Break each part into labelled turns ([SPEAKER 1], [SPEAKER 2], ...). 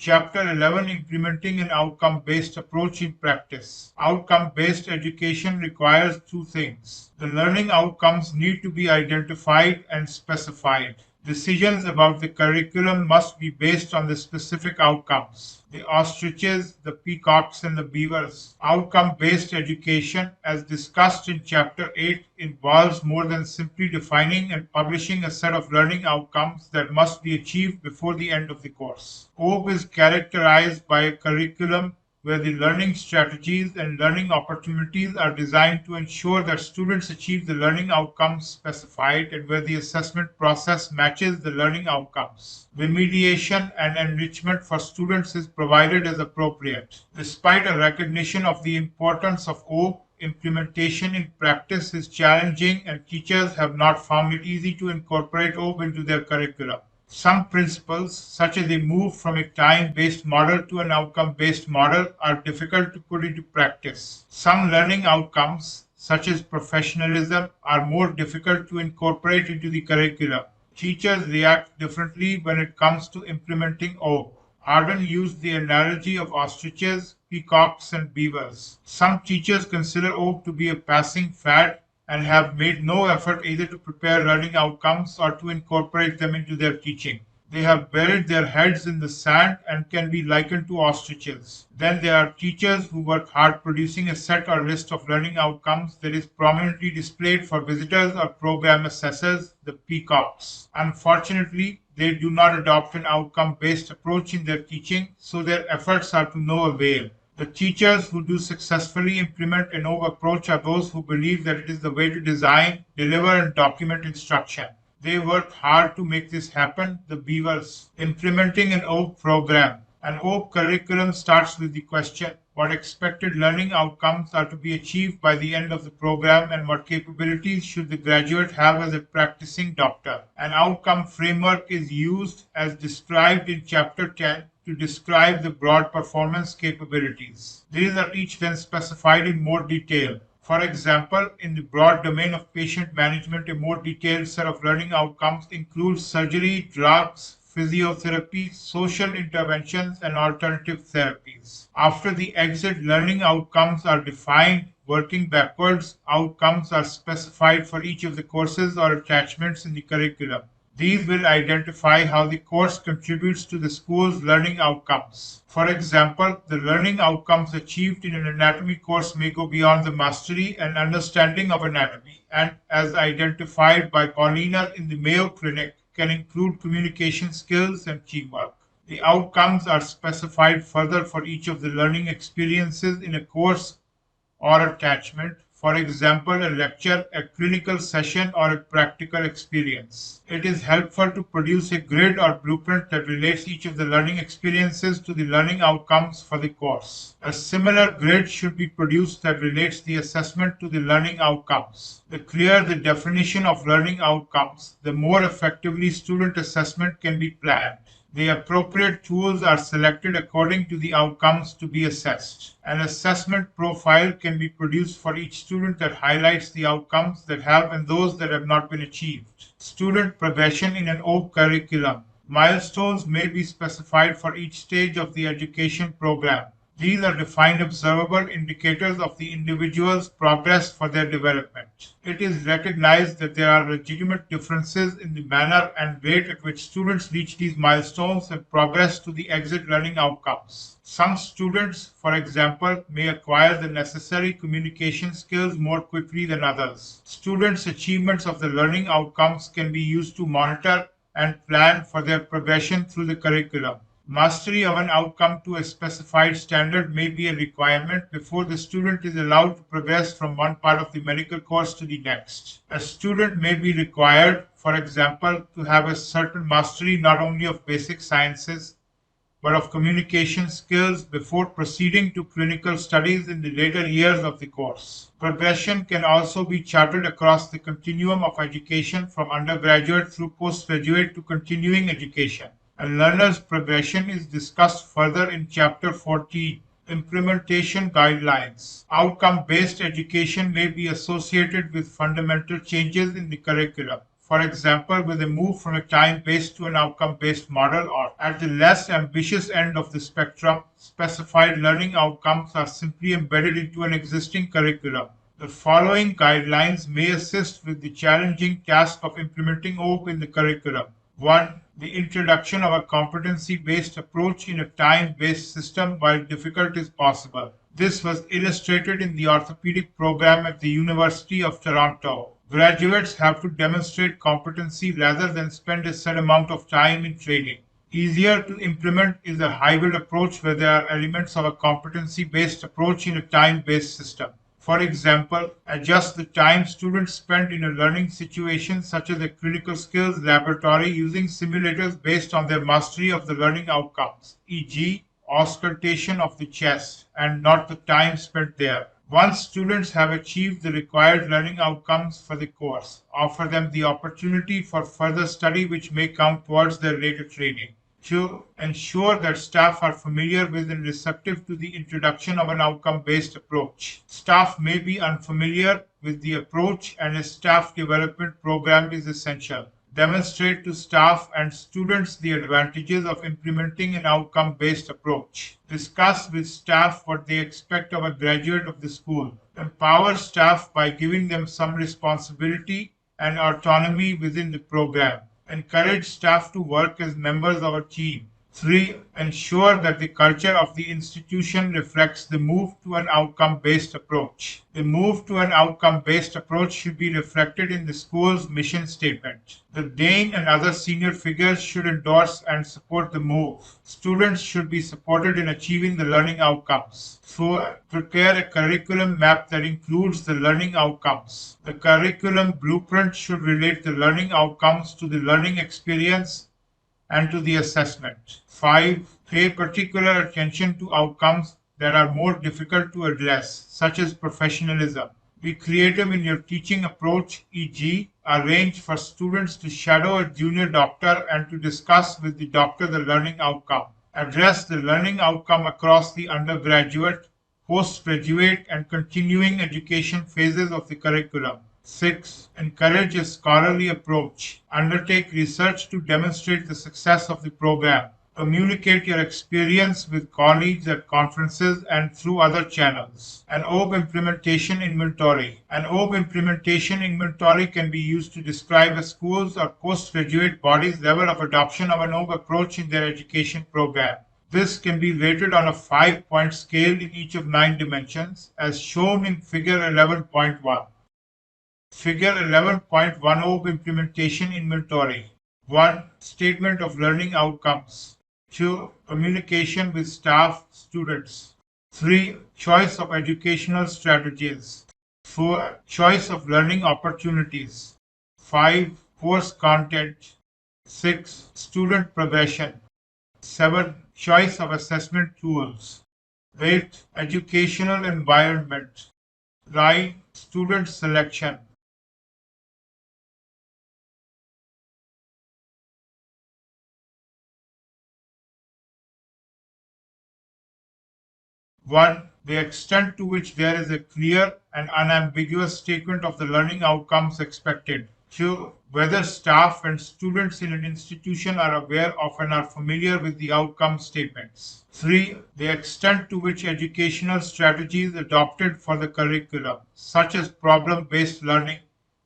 [SPEAKER 1] Chapter 11, Implementing an Outcome-Based Approach in Practice. Outcome-based education requires two things. The learning outcomes need to be identified and specified. Decisions about the curriculum must be based on the specific outcomes. The ostriches, the peacocks, and the beavers. Outcome-based education, as discussed in Chapter 8, involves more than simply defining and publishing a set of learning outcomes that must be achieved before the end of the course. OAB is characterized by a curriculum where the learning strategies and learning opportunities are designed to ensure that students achieve the learning outcomes specified and where the assessment process matches the learning outcomes. Remediation and enrichment for students is provided as appropriate. Despite a recognition of the importance of OAB, implementation in practice is challenging and teachers have not found it easy to incorporate OAB into their curriculum. Some principles, such as a move from a time-based model to an outcome-based model, are difficult to put into practice. Some learning outcomes, such as professionalism, are more difficult to incorporate into the curriculum. Teachers react differently when it comes to implementing OAB. Arden used the analogy of ostriches, peacocks, and beavers. Some teachers consider OAB to be a passing fad and have made no effort either to prepare learning outcomes or to incorporate them into their teaching. They have buried their heads in the sand and can be likened to ostriches. Then there are teachers who work hard producing a set or list of learning outcomes that is prominently displayed for visitors or program assessors, the peacocks. Unfortunately, they do not adopt an outcome-based approach in their teaching, so their efforts are to no avail. The teachers who do successfully implement an OAB approach are those who believe that it is the way to design, deliver, and document instruction. They work hard to make this happen, the beavers. Implementing an OAB program. An OAB curriculum starts with the question, what expected learning outcomes are to be achieved by the end of the program and what capabilities should the graduate have as a practicing doctor. An outcome framework is used as described in Chapter 10 to describe the broad performance capabilities. These are each then specified in more detail. For example, in the broad domain of patient management, a more detailed set of learning outcomes includes surgery, drugs, physiotherapy, social interventions, and alternative therapies. After the exit learning outcomes are defined, working backwards, outcomes are specified for each of the courses or attachments in the curriculum. These will identify how the course contributes to the school's learning outcomes. For example, the learning outcomes achieved in an anatomy course may go beyond the mastery and understanding of anatomy, and as identified by Paulina in the Mayo Clinic, can include communication skills and teamwork. The outcomes are specified further for each of the learning experiences in a course or attachment, for example, a lecture, a clinical session, or a practical experience. It is helpful to produce a grid or blueprint that relates each of the learning experiences to the learning outcomes for the course. A similar grid should be produced that relates the assessment to the learning outcomes. The clearer the definition of learning outcomes, the more effectively student assessment can be planned. The appropriate tools are selected according to the outcomes to be assessed. An assessment profile can be produced for each student that highlights the outcomes that have and those that have not been achieved. Student progression in an OAB curriculum. Milestones may be specified for each stage of the education program. These are defined observable indicators of the individual's progress for their development. It is recognized that there are legitimate differences in the manner and rate at which students reach these milestones and progress to the exit learning outcomes. Some students, for example, may acquire the necessary communication skills more quickly than others. Students' achievements of the learning outcomes can be used to monitor and plan for their progression through the curriculum. Mastery of an outcome to a specified standard may be a requirement before the student is allowed to progress from one part of the medical course to the next. A student may be required, for example, to have a certain mastery not only of basic sciences, but of communication skills before proceeding to clinical studies in the later years of the course. Progression can also be charted across the continuum of education from undergraduate through postgraduate to continuing education. A learner's progression is discussed further in Chapter 14, Implementation Guidelines. Outcome-based education may be associated with fundamental changes in the curriculum. for example, with a move from a time-based to an outcome-based model, or at the less ambitious end of the spectrum, specified learning outcomes are simply embedded into an existing curriculum. The following guidelines may assist with the challenging task of implementing OAP in the curriculum. 1. The introduction of a competency-based approach in a time-based system, while difficult, is possible. This was illustrated in the orthopedic program at the University of Toronto. Graduates have to demonstrate competency rather than spend a set amount of time in training. Easier to implement is a hybrid approach where there are elements of a competency-based approach in a time-based system. For example, adjust the time students spend in a learning situation such as a critical skills laboratory using simulators based on their mastery of the learning outcomes, e.g., auscultation of the chest, and not the time spent there. Once students have achieved the required learning outcomes for the course, offer them the opportunity for further study which may count towards their later training. To ensure that staff are familiar with and receptive to the introduction of an outcome-based approach. Staff may be unfamiliar with the approach, and a staff development program is essential. Demonstrate to staff and students the advantages of implementing an outcome-based approach. Discuss with staff what they expect of a graduate of the school. Empower staff by giving them some responsibility and autonomy within the program. Encourage staff to work as members of a team. 3. Ensure that the culture of the institution reflects the move to an outcome-based approach. The move to an outcome-based approach should be reflected in the school's mission statement. The dean and other senior figures should endorse and support the move. Students should be supported in achieving the learning outcomes. 4. Prepare a curriculum map that includes the learning outcomes. The curriculum blueprint should relate the learning outcomes to the learning experience and to the assessment. 5. Pay particular attention to outcomes that are more difficult to address, such as professionalism. Be creative in your teaching approach, e.g., arrange for students to shadow a junior doctor and to discuss with the doctor the learning outcome. Address the learning outcome across the undergraduate, postgraduate, and continuing education phases of the curriculum. 6. Encourage a scholarly approach. Undertake research to demonstrate the success of the program. Communicate your experience with colleagues at conferences and through other channels. An OAP implementation inventory. An OAP implementation inventory can be used to describe a school's or postgraduate body's level of adoption of an OAP approach in their education program. This can be rated on a 5-point scale in each of 9 dimensions, as shown in Figure 11.1. Figure 11.1 OAP Implementation Inventory. 1. Statement of learning outcomes. 2. Communication with staff, students. 3. Choice of educational strategies. 4. Choice of learning opportunities. 5. Course content. 6. Student progression. 7. Choice of assessment tools. 8. Educational environment. 9. Student selection. 1. The extent to which there is a clear and unambiguous statement of the learning outcomes expected. 2. Whether staff and students in an institution are aware of and are familiar with the outcome statements. 3. The extent to which educational strategies adopted for the curriculum, such as problem-based learning,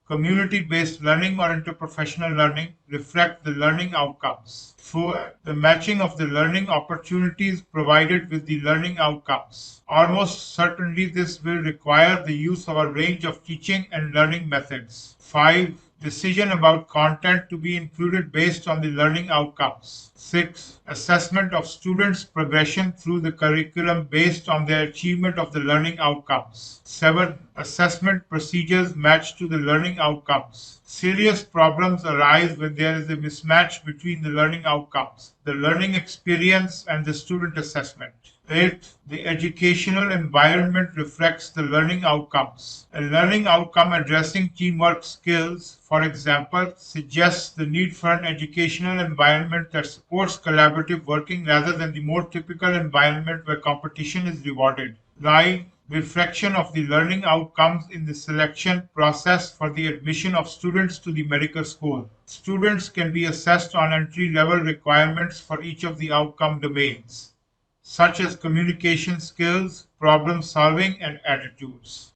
[SPEAKER 1] community-based learning, or interprofessional learning, reflect the learning outcomes. 4. The matching of the learning opportunities provided with the learning outcomes. Almost certainly this will require the use of a range of teaching and learning methods. 5. Decision about content to be included based on the learning outcomes. 6. Assessment of students' progression through the curriculum based on their achievement of the learning outcomes. 7. Assessment procedures matched to the learning outcomes. Serious problems arise when there is a mismatch between the learning outcomes, the learning experience, and the student assessment. 8. The educational environment reflects the learning outcomes. A learning outcome addressing teamwork skills, for example, suggests the need for an educational environment that supports collaborative working rather than the more typical environment where competition is rewarded. 9. reflection of the learning outcomes in the selection process for the admission of students to the medical school. Students can be assessed on entry-level requirements for each of the outcome domains, such as communication skills, problem solving, and attitudes.